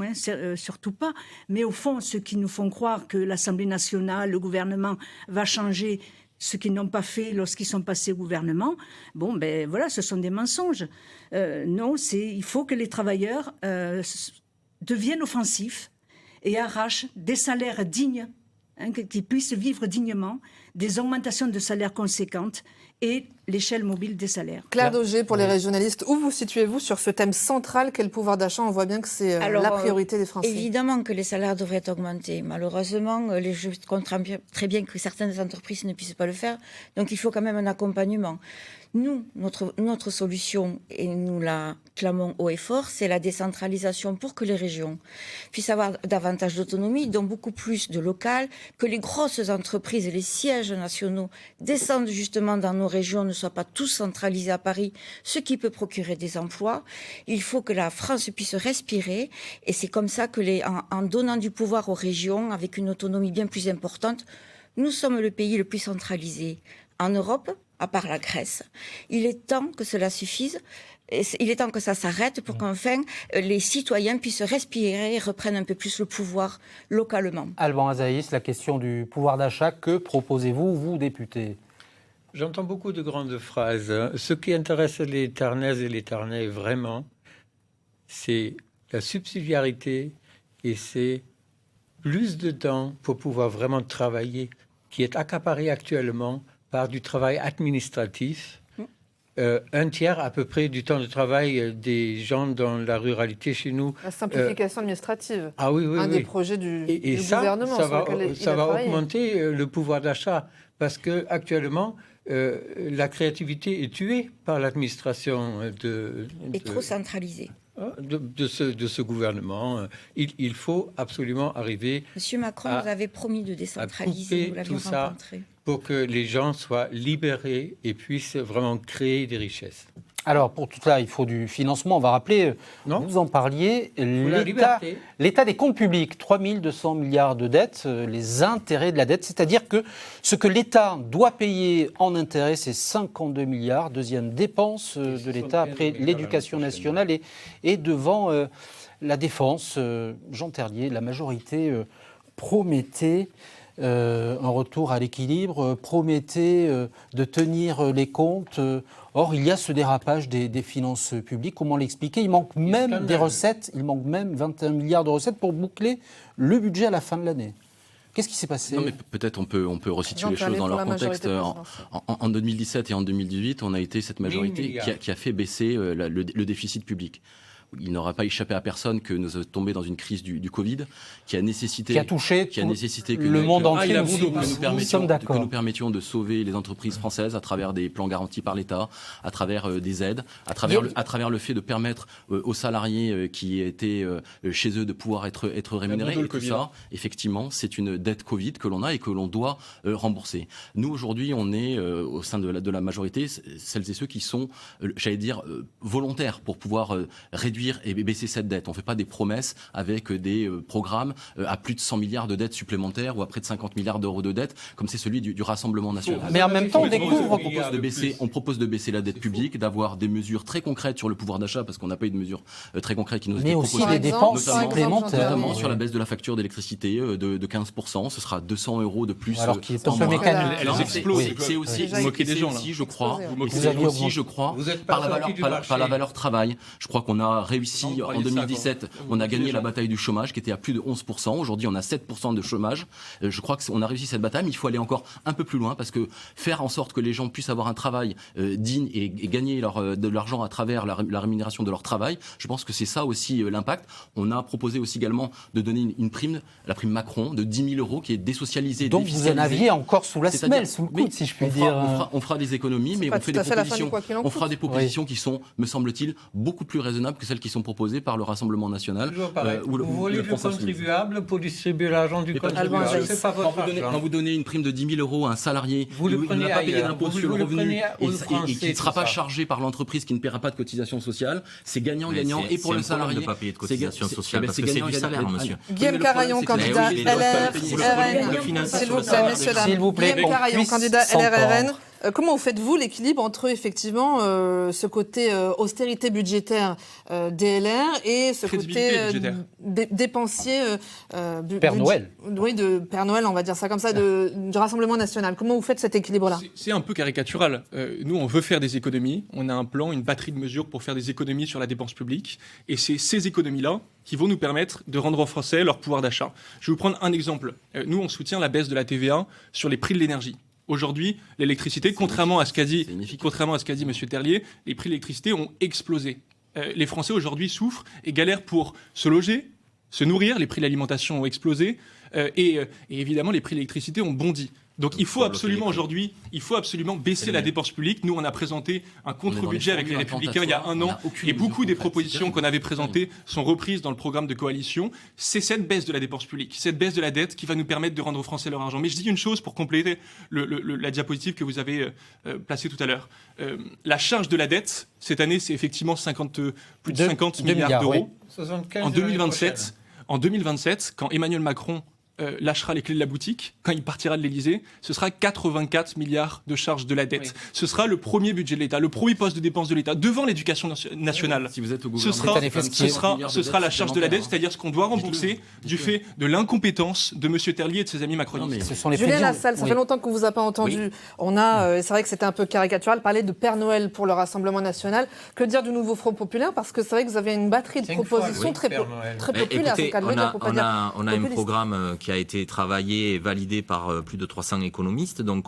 surtout pas. Mais au fond, ceux qui nous font croire que l'Assemblée nationale, le gouvernement va changer ce qu'ils n'ont pas fait lorsqu'ils sont passés au gouvernement, ce sont des mensonges. Non, il faut que les travailleurs deviennent offensifs et arrachent des salaires dignes, qu'ils puissent vivre dignement, des augmentations de salaires conséquentes et l'échelle mobile des salaires. Claire Daugé, pour les régionalistes, où vous situez-vous sur ce thème central qu'est le pouvoir d'achat? On voit bien que c'est la priorité des Français. Évidemment que les salaires devraient augmenter. Malheureusement, je comprends très bien que certaines entreprises ne puissent pas le faire. Donc il faut quand même un accompagnement. Nous, notre solution, et nous la clamons haut et fort, c'est la décentralisation pour que les régions puissent avoir davantage d'autonomie, donc beaucoup plus de local, que les grosses entreprises et les sièges nationaux descendent justement dans nos régions, ne soient pas tous centralisés à Paris, ce qui peut procurer des emplois. Il faut que la France puisse respirer, et c'est comme ça que en donnant du pouvoir aux régions, avec une autonomie bien plus importante, nous sommes le pays le plus centralisé en Europe, à part la Grèce. Il est temps que cela suffise. Il est temps que ça s'arrête pour qu'enfin les citoyens puissent respirer et reprennent un peu plus le pouvoir localement. Alban Azaïs, la question du pouvoir d'achat, que proposez-vous, vous, députés? J'entends beaucoup de grandes phrases. Ce qui intéresse les Tarnaises et les Tarnais vraiment, c'est la subsidiarité et c'est plus de temps pour pouvoir vraiment travailler, qui est accaparé actuellement par du travail administratif. Un tiers à peu près du temps de travail des gens dans la ruralité chez nous. La simplification administrative. Ah oui, oui, un des projets du gouvernement. Ça va augmenter le pouvoir d'achat parce que actuellement la créativité est tuée par l'administration et trop centralisée. De ce gouvernement. Il faut absolument arriver. Monsieur Macron nous avait promis de décentraliser. Nous l'avions rencontré. Pour que les gens soient libérés et puissent vraiment créer des richesses. Alors, pour tout ça, il faut du financement. On va rappeler, vous en parliez, l'état des comptes publics, 3 200 milliards de dettes, les intérêts de la dette, c'est-à-dire que ce que l'État doit payer en intérêt, c'est 52 milliards, deuxième dépense de l'État après l'éducation nationale et devant la défense. Jean Terlier, la majorité promettait un retour à l'équilibre, promettait de tenir les comptes. Or, il y a ce dérapage des finances publiques. Comment l'expliquer ? Il manque même des recettes, il manque même 21 milliards de recettes pour boucler le budget à la fin de l'année. Qu'est-ce qui s'est passé ? Non, mais peut-être on peut resituer les choses dans leur contexte. En 2017 et en 2018, on a été cette majorité qui a fait baisser le déficit public. Il n'aura pas échappé à personne que nous sommes tombés dans une crise du Covid qui a nécessité que le monde entier, que nous permettions de sauver les entreprises françaises à travers des plans garantis par l'État, à travers des aides, à travers le fait de permettre aux salariés qui étaient chez eux de pouvoir être rémunérés. Et tout ça, effectivement, c'est une dette Covid que l'on a et que l'on doit rembourser. Nous, aujourd'hui, on est au sein de la majorité, celles et ceux qui sont, volontaires pour pouvoir réduire et baisser cette dette. On ne fait pas des promesses avec des programmes à plus de 100 milliards de dettes supplémentaires ou à près de 50 milliards d'euros de dettes, comme c'est celui du Rassemblement national. Mais en même temps, on découvre... On propose de baisser la dette publique, d'avoir des mesures très concrètes sur le pouvoir d'achat, parce qu'on n'a pas eu de mesures très concrètes qui nous étaient proposées. Mais aussi des dépenses supplémentaires. Notamment sur la baisse de la facture d'électricité de 15%. Ce sera 200 € de plus. Alors qu'il est un peu mécanique. Elles explosent. C'est aussi, je crois, par la valeur travail. Je crois qu'on a réussi en 2017, on a gagné la bataille du chômage qui était à plus de 11%. Aujourd'hui, on a 7% de chômage. Je crois qu'on a réussi cette bataille, mais il faut aller encore un peu plus loin parce que faire en sorte que les gens puissent avoir un travail digne et gagner de l'argent à travers la rémunération de leur travail, je pense que c'est ça aussi l'impact. On a proposé aussi également de donner une prime, la prime Macron, de 10 000 € qui est désocialisée. Donc vous en aviez encore sous la semelle, sous le coude, si je puis dire. On fera des économies, mais on fera des propositions qui sont, me semble-t-il, beaucoup plus raisonnables que celles qui sont proposées par le Rassemblement national. Vous voulez du contribuable pour distribuer l'argent du contribuable. C'est pas votre argent. Quand vous donnez une prime de 10 000 € à un salarié qui n'a pas payé d'impôt sur le revenu et qui ne sera pas chargé par l'entreprise qui ne paiera pas de cotisation sociale, c'est gagnant-gagnant et pour le salarié. De ne pas payer de cotisation sociale parce que c'est du salaire, monsieur. Guillaume Carayon, candidat LR, RN. S'il vous plaît, Guillaume Carayon, candidat LR, RN. Comment vous faites-vous l'équilibre entre effectivement ce côté austérité budgétaire DLR et ce côté dépensier Père Noël. Oui, de Père Noël, on va dire ça comme ça, du Rassemblement national. Comment vous faites cet équilibre-là ? C'est un peu caricatural. Nous, on veut faire des économies. On a un plan, une batterie de mesures pour faire des économies sur la dépense publique. Et c'est ces économies-là qui vont nous permettre de rendre aux Français leur pouvoir d'achat. Je vais vous prendre un exemple. Nous, on soutient la baisse de la TVA sur les prix de l'énergie. Aujourd'hui, l'électricité, contrairement à ce qu'a dit M. Terlier, les prix de l'électricité ont explosé. Les Français aujourd'hui souffrent et galèrent pour se loger, se nourrir. Les prix de l'alimentation ont explosé et évidemment, les prix de l'électricité ont bondi. Donc il faut absolument baisser la dépense publique. Nous, on a présenté un contre-budget avec les Républicains il y a un an et beaucoup des propositions qu'on avait présentées sont reprises dans le programme de coalition. C'est cette baisse de la dépense publique, cette baisse de la dette qui va nous permettre de rendre aux Français leur argent. Mais je dis une chose pour compléter la diapositive que vous avez placée tout à l'heure. La charge de la dette, cette année, c'est effectivement plus de 50 milliards d'euros. Oui. En 2027, quand Emmanuel Macron lâchera les clés de la boutique, quand il partira de l'Élysée, ce sera 84 milliards de charges de la dette. Oui. Ce sera le premier budget de l'État, le premier poste de dépense de l'État, devant l'éducation nationale. Si vous êtes au gouvernement, ce sera la charge de la dette, c'est-à-dire ce qu'on doit rembourser du fait de l'incompétence de M. Terlier et de ses amis macronistes. Julien Lassalle, ça fait longtemps qu'on ne vous a pas entendu. Oui. On a, c'est vrai que c'était un peu caricatural, parler de Père Noël pour le Rassemblement national. Que dire du nouveau Front populaire ? Parce que c'est vrai que vous avez une batterie de propositions très populaires. Écoutez, on a un programme qui a été travaillé et validé par plus de 300 économistes. Donc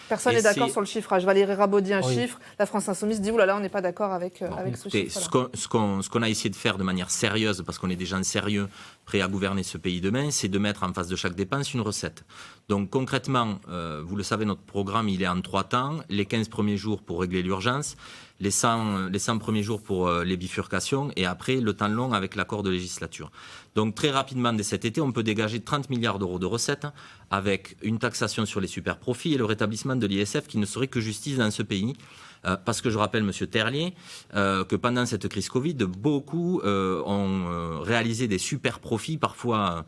personne n'est d'accord sur le chiffrage. Valérie Rabault dit un chiffre, la France Insoumise dit « oulala, on n'est pas d'accord avec ce chiffre ». Ce qu'on a essayé de faire de manière sérieuse, parce qu'on est des gens sérieux, prêts à gouverner ce pays demain, c'est de mettre en face de chaque dépense une recette. Donc concrètement, vous le savez, notre programme, il est en 3 temps. Les 15 premiers jours pour régler l'urgence, les 100 premiers jours pour les bifurcations et après le temps long avec l'accord de législature. Donc très rapidement, dès cet été, on peut dégager 30 milliards d'euros de recettes avec une taxation sur les super profits et le rétablissement de l'ISF qui ne serait que justice dans ce pays Parce que je rappelle, M. Terlier, que pendant cette crise Covid, beaucoup ont réalisé des super profits, parfois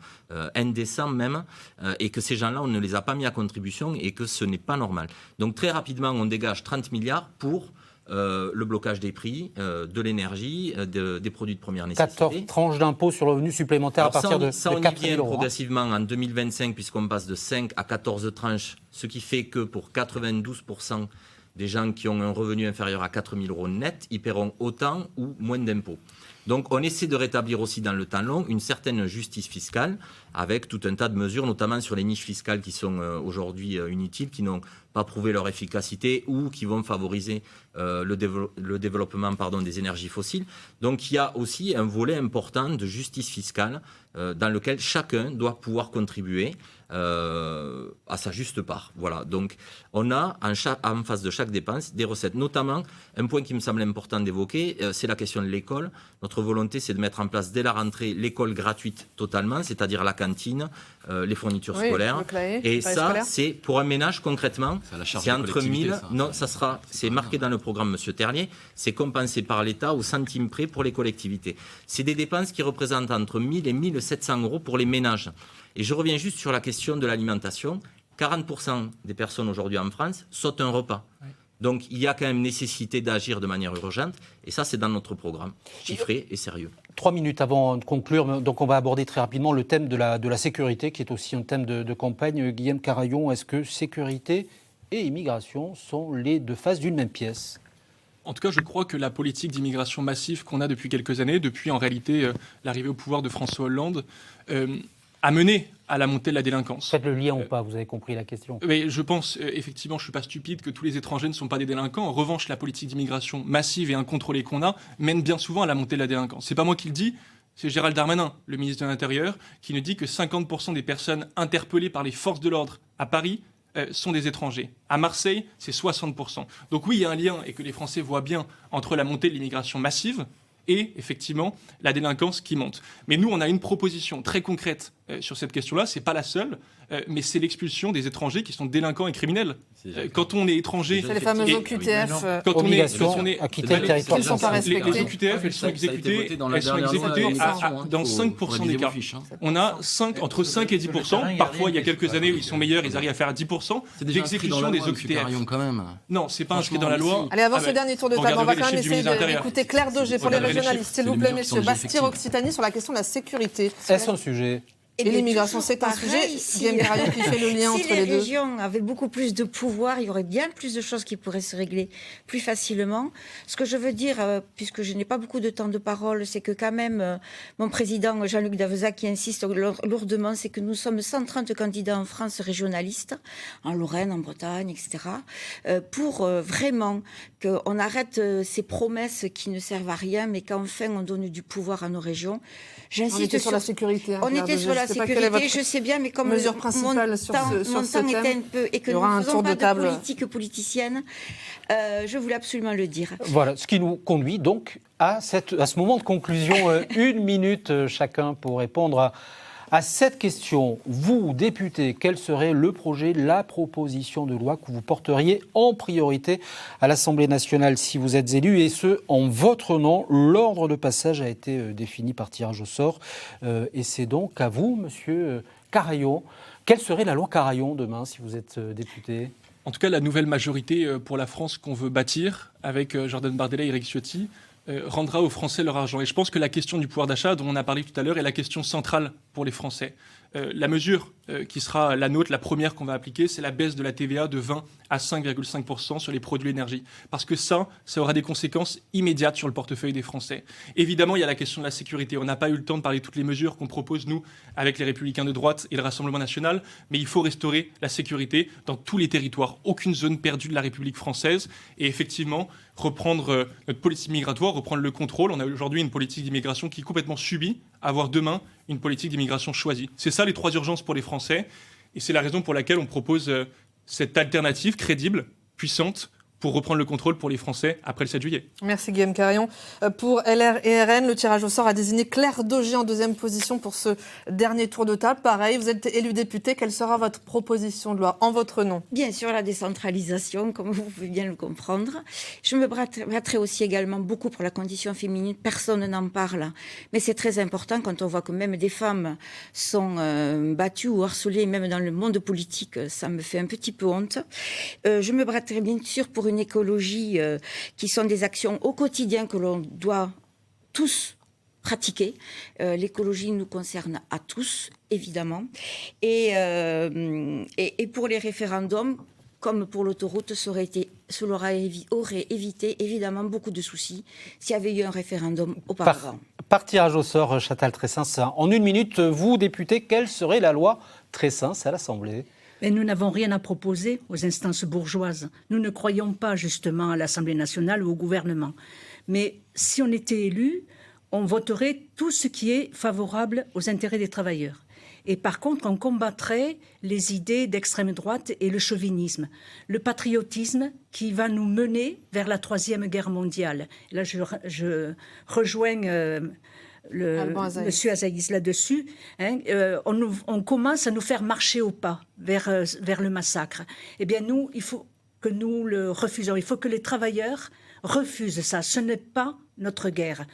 indécents même, et que ces gens-là, on ne les a pas mis à contribution et que ce n'est pas normal. Donc très rapidement, on dégage 30 milliards pour le blocage des prix, de l'énergie, des produits de première nécessité. 14 tranches d'impôts sur le revenu supplémentaire à partir de 4 000 €. Ça, on y vient progressivement en 2025, puisqu'on passe de 5 à 14 tranches, ce qui fait que pour 92% des gens qui ont un revenu inférieur à 4 000 € net, ils paieront autant ou moins d'impôts. Donc on essaie de rétablir aussi dans le temps long une certaine justice fiscale avec tout un tas de mesures, notamment sur les niches fiscales qui sont aujourd'hui inutiles, qui n'ont pas prouvé leur efficacité ou qui vont favoriser le développement des énergies fossiles. Donc il y a aussi un volet important de justice fiscale dans lequel chacun doit pouvoir contribuer à sa juste part. Voilà. Donc on a en face de chaque dépense des recettes. Notamment, un point qui me semble important d'évoquer, c'est la question de l'école. Notre volonté, c'est de mettre en place dès la rentrée l'école gratuite totalement, c'est-à-dire la cantine, les fournitures scolaires. Et ça, c'est pour un ménage concrètement, c'est entre 1000. Non, c'est marqué dans le programme, M. Terlier, c'est compensé par l'État au centime près pour les collectivités. C'est des dépenses qui représentent entre 1000 et 1700 € pour les ménages. Et je reviens juste sur la question de l'alimentation. 40% des personnes aujourd'hui en France sautent un repas. Oui. Donc il y a quand même nécessité d'agir de manière urgente. Et ça, c'est dans notre programme, chiffré et sérieux. 3 minutes avant de conclure, donc on va aborder très rapidement le thème de la sécurité, qui est aussi un thème de campagne. Guillaume Carayon, est-ce que sécurité et immigration sont les deux faces d'une même pièce ? En tout cas, je crois que la politique d'immigration massive qu'on a depuis quelques années, depuis en réalité l'arrivée au pouvoir de François Hollande, a mené à la montée de la délinquance. Faites le lien ou pas, vous avez compris la question. Mais je pense, effectivement, je ne suis pas stupide, que tous les étrangers ne sont pas des délinquants. En revanche, la politique d'immigration massive et incontrôlée qu'on a mène bien souvent à la montée de la délinquance. C'est pas moi qui le dis, c'est Gérald Darmanin, le ministre de l'Intérieur, qui nous dit que 50% des personnes interpellées par les forces de l'ordre à Paris sont des étrangers. À Marseille, c'est 60%. Donc oui, il y a un lien, et que les Français voient bien, entre la montée de l'immigration massive et, effectivement, la délinquance qui monte. Mais nous, on a une proposition très concrète sur cette question-là. Ce n'est pas la seule, mais c'est l'expulsion des étrangers qui sont délinquants et criminels. Quand on est étranger... C'est les fameux OQTF. Quand on est quitter le territoire. Ils ne sont pas respectés. Les OQTF, elles sont exécutées dans 5% des cas. On a entre 5 et 10%. Parfois, il y a quelques années où ils sont meilleurs, ils arrivent à faire 10% d'exécution des OQTF. Non, ce n'est pas inscrit dans la loi. Allez, avant ce dernier tour de table, on va quand même essayer d'écouter Claire Daugé pour les régionalistes. S'il vous plaît, messieurs. Bastille-Occitanie sur la question de la sécurité. Est-ce un sujet ? Et l'immigration, c'est un sujet. Guillaume Carayon qui fait le lien entre les deux. Si les régions avaient beaucoup plus de pouvoir, il y aurait bien plus de choses qui pourraient se régler plus facilement. Ce que je veux dire, puisque je n'ai pas beaucoup de temps de parole, c'est que quand même, mon président Jean-Luc Davezac qui insiste lourdement, c'est que nous sommes 130 candidats en France régionalistes, en Lorraine, en Bretagne, etc., pour vraiment qu'on arrête ces promesses qui ne servent à rien, mais qu'enfin on donne du pouvoir à nos régions. On était sur la sécurité. On était sur la sécurité, je sais bien, mais comme mon temps était un peu... et que nous ne faisons pas de politique politicienne, je voulais absolument le dire. Voilà, ce qui nous conduit donc à ce moment de conclusion. 1 minute chacun pour répondre à cette question. Vous, députés, quel serait le projet, la proposition de loi que vous porteriez en priorité à l'Assemblée nationale si vous êtes élu, et ce, en votre nom? L'ordre de passage a été défini par tirage au sort. Et c'est donc à vous, monsieur Carayon. Quelle serait la loi Carayon demain si vous êtes député? En tout cas, la nouvelle majorité pour la France qu'on veut bâtir, avec Jordan Bardella et Éric Ciotti, rendra aux Français leur argent. Et je pense que la question du pouvoir d'achat, dont on a parlé tout à l'heure, est la question centrale pour les Français. La mesure qui sera la nôtre, la première qu'on va appliquer, c'est la baisse de la TVA de 20 à 5,5% sur les produits énergie. Parce que ça aura des conséquences immédiates sur le portefeuille des Français. Évidemment, il y a la question de la sécurité. On n'a pas eu le temps de parler de toutes les mesures qu'on propose, nous, avec les Républicains de droite et le Rassemblement national, mais il faut restaurer la sécurité dans tous les territoires. Aucune zone perdue de la République française. Et effectivement, reprendre notre politique migratoire, reprendre le contrôle. On a aujourd'hui une politique d'immigration qui est complètement subie, avoir demain une politique d'immigration choisie. C'est ça les 3 urgences pour les Français, et c'est la raison pour laquelle on propose cette alternative crédible, puissante, pour reprendre le contrôle pour les Français après le 7 juillet. Merci Guillaume Carayon. Pour LR et RN, le tirage au sort a désigné Claire Dauger en deuxième position pour ce dernier tour de table. Pareil, vous êtes élu député. Quelle sera votre proposition de loi en votre nom? Bien sûr, la décentralisation, comme vous pouvez bien le comprendre. Je me battrai aussi également beaucoup pour la condition féminine. Personne n'en parle, mais c'est très important quand on voit que même des femmes sont battues ou harcelées, même dans le monde politique. Ça me fait un petit peu honte. Je me battrai bien sûr pour une écologie qui sont des actions au quotidien que l'on doit tous pratiquer. L'écologie nous concerne à tous, évidemment. Et pour les référendums, comme pour l'autoroute, cela aurait évité évidemment beaucoup de soucis s'il y avait eu un référendum auparavant. Par tirage au sort, Chantal Tressens, en une minute, vous, député, quelle serait la loi Tressens à l'Assemblée? Mais nous n'avons rien à proposer aux instances bourgeoises. Nous ne croyons pas justement à l'Assemblée nationale ou au gouvernement. Mais si on était élu, on voterait tout ce qui est favorable aux intérêts des travailleurs. Et par contre, on combattrait les idées d'extrême droite et le chauvinisme, le patriotisme qui va nous mener vers la Troisième Guerre mondiale. Et là, je rejoins Monsieur Azaïs là-dessus. On commence à nous faire marcher au pas vers le massacre. Eh bien, nous, il faut que nous le refusons. Il faut que les travailleurs refusent ça. Ce n'est pas notre guerre.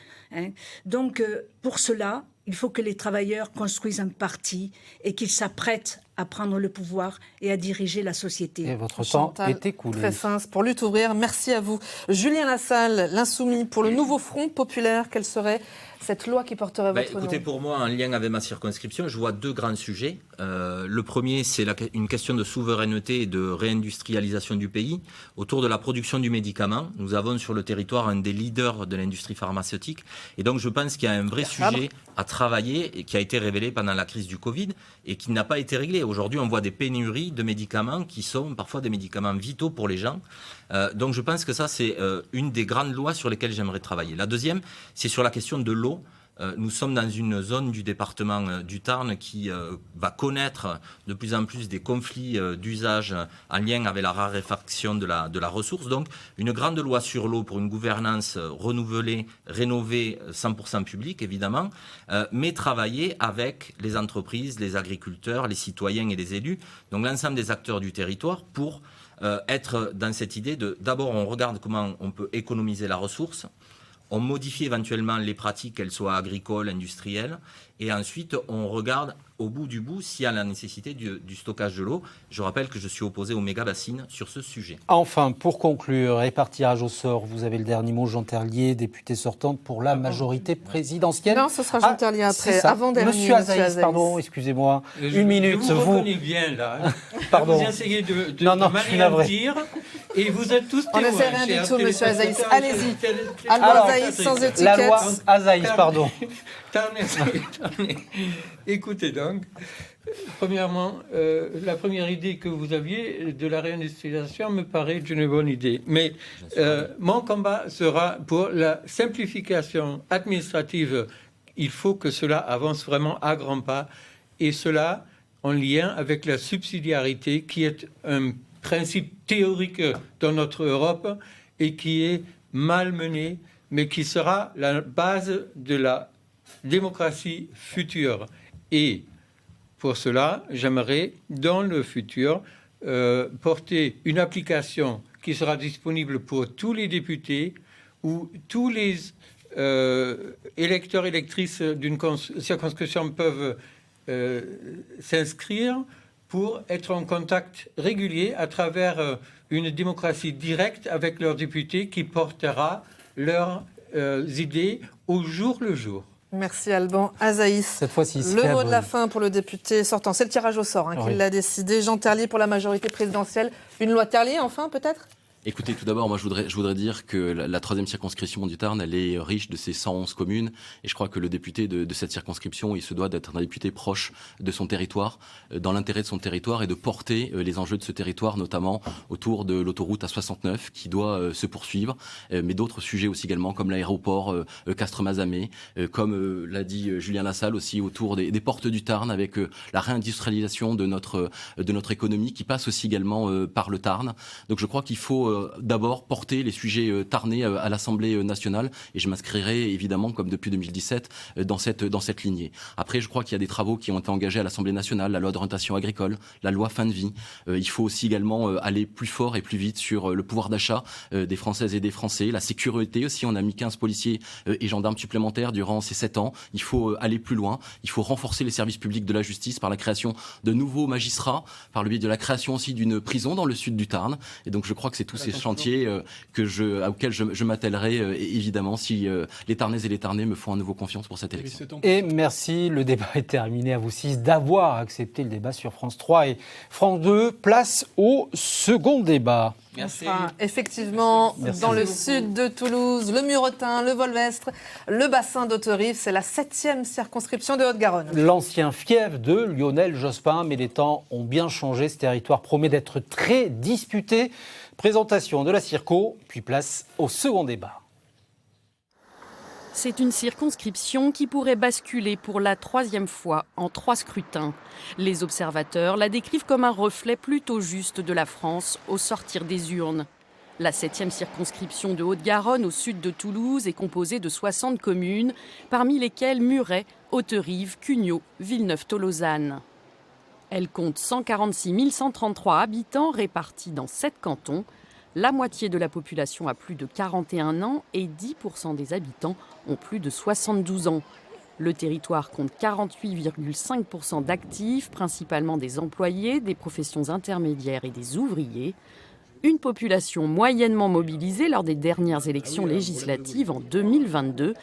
Donc, pour cela, il faut que les travailleurs construisent un parti et qu'ils s'apprêtent à prendre le pouvoir et à diriger la société. Et votre temps est écoulé. Tressens pour Lutte ouvrière, merci à vous. Julien Lassalle, l'Insoumis, pour le nouveau Front populaire, quelle serait cette loi qui porterait votre nom? Écoutez, pour moi, en lien avec ma circonscription, je vois deux grands sujets. Le premier, c'est une question de souveraineté et de réindustrialisation du pays. Autour de la production du médicament, nous avons sur le territoire un des leaders de l'industrie pharmaceutique. Et donc, je pense qu'il y a un vrai sujet à travailler et qui a été révélé pendant la crise du Covid et qui n'a pas été réglé. Aujourd'hui, on voit des pénuries de médicaments qui sont parfois des médicaments vitaux pour les gens. Donc je pense que ça, c'est une des grandes lois sur lesquelles j'aimerais travailler. La deuxième, c'est sur la question de l'eau. Nous sommes dans une zone du département du Tarn qui va connaître de plus en plus des conflits d'usage en lien avec la raréfaction de la ressource. Donc, une grande loi sur l'eau pour une gouvernance renouvelée, rénovée, 100% publique, évidemment, mais travailler avec les entreprises, les agriculteurs, les citoyens et les élus, donc l'ensemble des acteurs du territoire pour être dans cette idée d'abord, on regarde comment on peut économiser la ressource. On modifie éventuellement les pratiques, qu'elles soient agricoles, industrielles, et ensuite on regarde au bout du bout s'il y a la nécessité du stockage de l'eau. Je rappelle que je suis opposé aux méga-bassines sur ce sujet. Enfin, pour conclure, et par tirage au sort, vous avez le dernier mot, Jean Terlier, député sortante pour la majorité présidentielle. Non, ce sera Jean Terlier après, avant-dernier. Monsieur Azaïs, pardon, excusez-moi. Une minute, je vous connais bien, là. Pardon. Vous essayez de m'anéantir, et vous êtes tous témoins. On n'essaie rien du tout, monsieur Azaïs. Allez-y. Alban Azaïs, sans étiquette. La loi Azaïs, pardon. Écoutez donc, premièrement, la première idée que vous aviez de la réindustrialisation me paraît une bonne idée. Mais mon combat sera pour la simplification administrative. Il faut que cela avance vraiment à grands pas, et cela en lien avec la subsidiarité qui est un principe théorique dans notre Europe et qui est malmené, mais qui sera la base de la démocratie future. Et pour cela, j'aimerais, dans le futur, porter une application qui sera disponible pour tous les députés, où tous les électeurs et électrices d'une circonscription peuvent s'inscrire pour être en contact régulier à travers une démocratie directe avec leurs députés qui portera leurs idées au jour le jour. Merci Alban Azaïs. Cette fois-ci, le mot de la fin pour le député sortant. C'est le tirage au sort qui l'a décidé. Jean Terlier pour la majorité présidentielle. Une loi Terlier enfin peut-être ? Écoutez, tout d'abord, moi, je voudrais dire que la troisième circonscription du Tarn, elle est riche de ses 111 communes. Et je crois que le député de cette circonscription, il se doit d'être un député proche de son territoire, dans l'intérêt de son territoire et de porter les enjeux de ce territoire, notamment autour de l'autoroute A69 qui doit se poursuivre, mais d'autres sujets aussi également, comme l'aéroport Castres-Mazamet, comme l'a dit Julien Lassalle aussi, autour des portes du Tarn, avec la réindustrialisation de notre économie qui passe aussi également par le Tarn. Donc je crois qu'il faut d'abord porter les sujets tarnais à l'Assemblée nationale, et je m'inscrirai évidemment, comme depuis 2017, dans cette lignée. Après, je crois qu'il y a des travaux qui ont été engagés à l'Assemblée nationale, la loi d'orientation agricole, la loi fin de vie. Il faut aussi également aller plus fort et plus vite sur le pouvoir d'achat des Françaises et des Français, la sécurité aussi. On a mis 15 policiers et gendarmes supplémentaires durant ces 7 ans. Il faut aller plus loin. Il faut renforcer les services publics de la justice par la création de nouveaux magistrats, par le biais de la création aussi d'une prison dans le sud du Tarn. Et donc je crois que c'est tous ces chantiers auxquels je m'attellerai évidemment si les Tarnaises et les Tarnais me font à nouveau confiance pour cette élection. Et merci, le débat est terminé, à vous 6 d'avoir accepté le débat sur France 3 et France 2. Place au second débat. Merci. Enfin, effectivement, dans le sud de Toulouse, le Muretin, le Volvestre, le bassin d'Hauterive, c'est la 7e circonscription de Haute-Garonne. L'ancien fief de Lionel Jospin, mais les temps ont bien changé. Ce territoire promet d'être très disputé. Présentation de la circo, puis place au second débat. C'est une circonscription qui pourrait basculer pour la 3e fois en 3 scrutins. Les observateurs la décrivent comme un reflet plutôt juste de la France au sortir des urnes. La 7e circonscription de Haute-Garonne, au sud de Toulouse, est composée de 60 communes, parmi lesquelles Muret, Hauterive, Cugnaux, Villeneuve-Tolosane. Elle compte 146 133 habitants répartis dans 7 cantons. La moitié de la population a plus de 41 ans et 10% des habitants ont plus de 72 ans. Le territoire compte 48,5% d'actifs, principalement des employés, des professions intermédiaires et des ouvriers. Une population moyennement mobilisée lors des dernières élections législatives en 2022.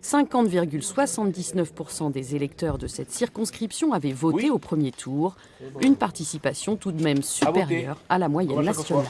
50,79% des électeurs de cette circonscription avaient voté au premier tour. Une participation tout de même supérieure à la moyenne nationale.